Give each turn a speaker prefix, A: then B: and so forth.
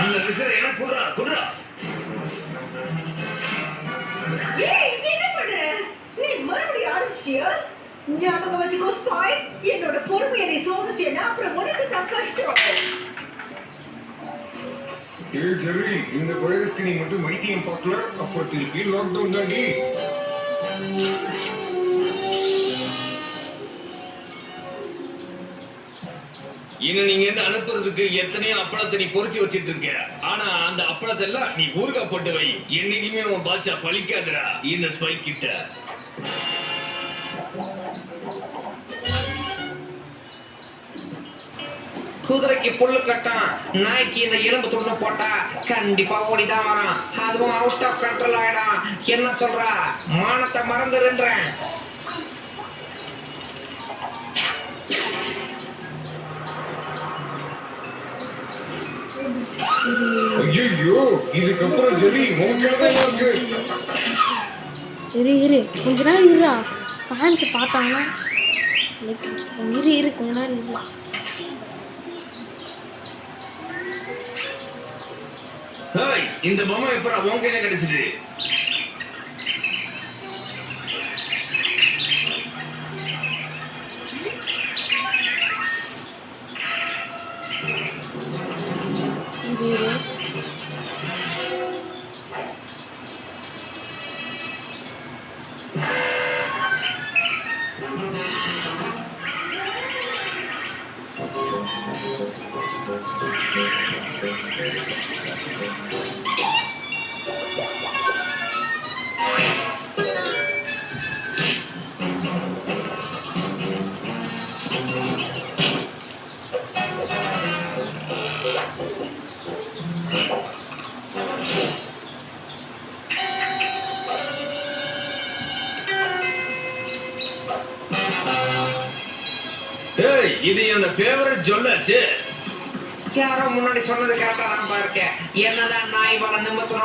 A: அந்த விசிற என்ன குடுறா குடுறா.
B: ஏய் என்ன பண்ற? நீ மறுபடியும் ஆரம்பிச்சிட்டியா? ஞாபகம் வச்சுக்கோ ஸ்பாய். என்னோட பொறுமையை நீ சோதிச்சேன்னா அப்புறம் உனக்கு தான் கஷ்டம்.
A: ஏய் ஜெரி, இந்த வைரஸ்க்கு நீ மட்டும் வைத்தியம் பார்க்கல, அப்போ திருப்பி லாக்டவுன் தாண்டி. இன்னும் நீங்க என்ன அனுப்புறதுக்கு எத்தனையோ அப்பளத்தை நீ பொறிச்சு வச்சிட்டு இருக்க. ஆனா அந்த அப்பளத்தை எல்லாம் நீ ஊறுகாய் போட்டு வை. என்னைக்குமே உன் பாச்சா பழிக்காதுடா இந்த ஸ்பை கிட்ட.
C: குதிரைக்கு புல்லு கட்டும், நாய்க்கு இந்த எலும்பு துண்டு போட்டா கண்டிப்பா ஓடிதான் வரும். அதுவும் அவுட் ஆஃப் கண்ட்ரோல் ஆயிடும். என்ன சொல்ற? மானத்தை மறந்துடுன்றேன்.
A: ஐயோ, இதுக்கப்புறம் ஜெரி இரு
D: கொஞ்ச நேரம் இருடா. ஃபேன்ஸ் பார்த்தாங்கன்னா இரு கொஞ்ச நேரம் இரு.
A: இந்த பொம்மை எப்ப உன் கையில கிடைச்சது? இது என்ன ஃபேவரட் ஜொல்லாச்சு.
C: யாரோ முன்னாடி சொன்னது கரெக்டா தான் பாருக்க. என்னதான் நாய் வள நிமித்தணும்